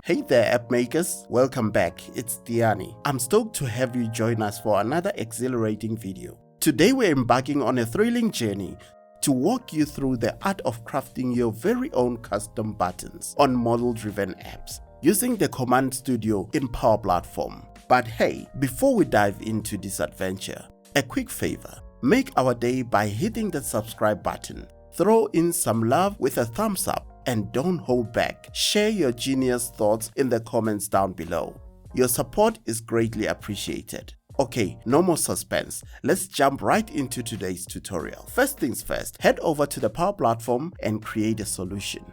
Hey there app makers, welcome back, it's Tiyani. I'm stoked to have you join us for another exhilarating video. Today we're embarking on a thrilling journey to walk you through the art of crafting your very own custom buttons on model-driven apps using the Command Studio in Power Platform. But hey, before we dive into this adventure, a quick favor. Make our day by hitting the subscribe button. Throw in some love with a thumbs up and don't hold back. Share your genius thoughts in the comments down below. Your support is greatly appreciated. Okay, no more suspense. Let's jump right into today's tutorial. First things first, head over to the Power Platform and create a solution.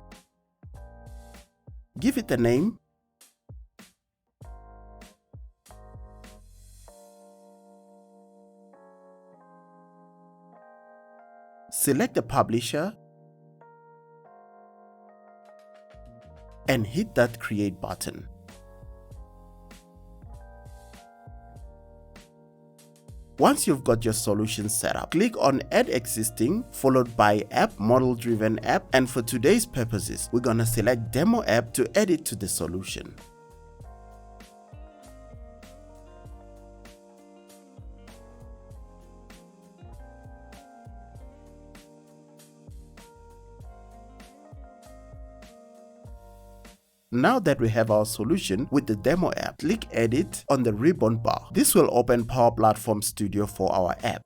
Give it a name. Select the publisher and hit that create button. Once you've got your solution set up, click on add existing followed by app model driven app, and for today's purposes we're gonna select demo app to add it to the solution. Now that we have our solution with the demo app, click Edit on the ribbon bar. This will open Power Platform Studio for our app.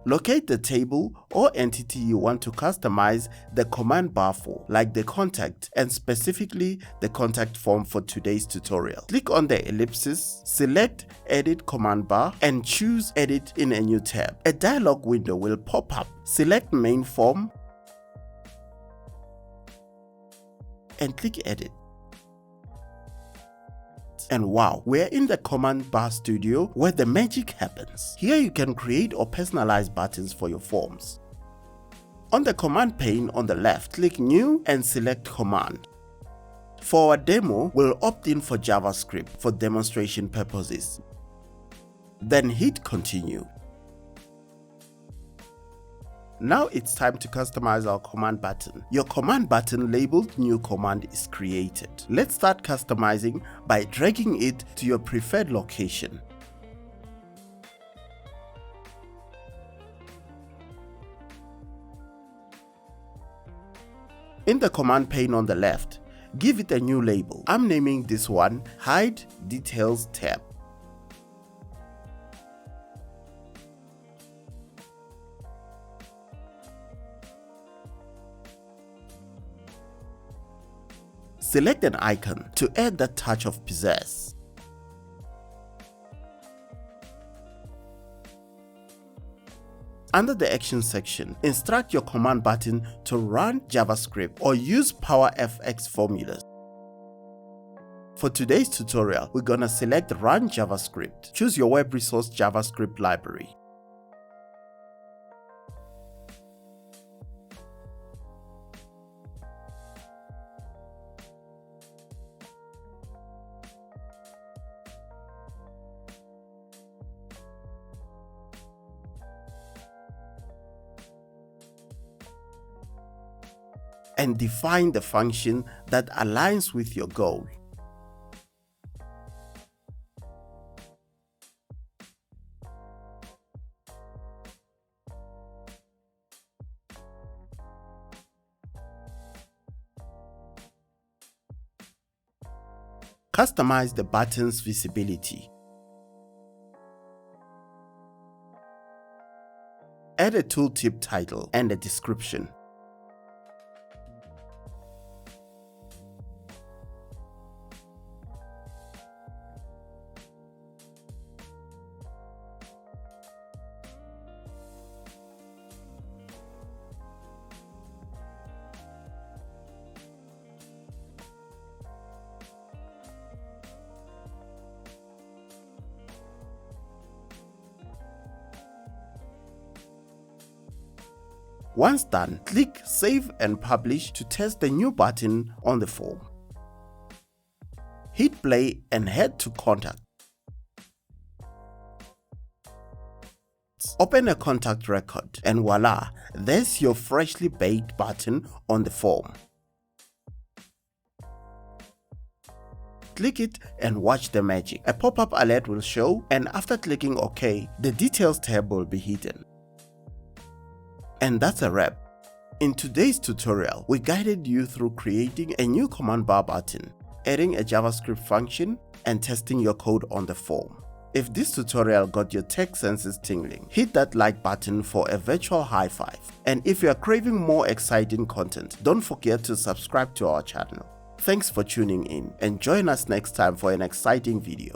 Locate the table or entity you want to customize the command bar for, like the contact and specifically the contact form for today's tutorial. Click on the ellipsis, select Edit Command Bar and choose Edit in a new tab. A dialog window will pop up. Select Main Form and click Edit. And wow, we're in the Command Bar Studio where the magic happens. Here you can create or personalize buttons for your forms. On the command pane on the left, click New and select Command. For our demo, we'll opt in for JavaScript for demonstration purposes. Then hit Continue. Now it's time to customize our command button. Your command button labeled New Command is created. Let's start customizing by dragging it to your preferred location. In the command pane on the left, give it a new label. I'm naming this one Hide Details tab. Select an icon to add that touch of pizzazz. Under the Action section, instruct your command button to run JavaScript or use PowerFX formulas. For today's tutorial, we're gonna select Run JavaScript. Choose your web resource JavaScript library. And define the function that aligns with your goal. Customize the button's visibility. Add a tooltip title and a description. Once done, click Save and Publish to test the new button on the form. Hit play and head to Contact. Open a contact record and voila, there's your freshly baked button on the form. Click it and watch the magic. A pop-up alert will show, and after clicking OK, the details tab will be hidden. And that's a wrap. In today's tutorial, we guided you through creating a new command bar button, adding a JavaScript function, and testing your code on the form. If this tutorial got your tech senses tingling, hit that like button for a virtual high five. And if you are craving more exciting content, don't forget to subscribe to our channel. Thanks for tuning in, and join us next time for an exciting video.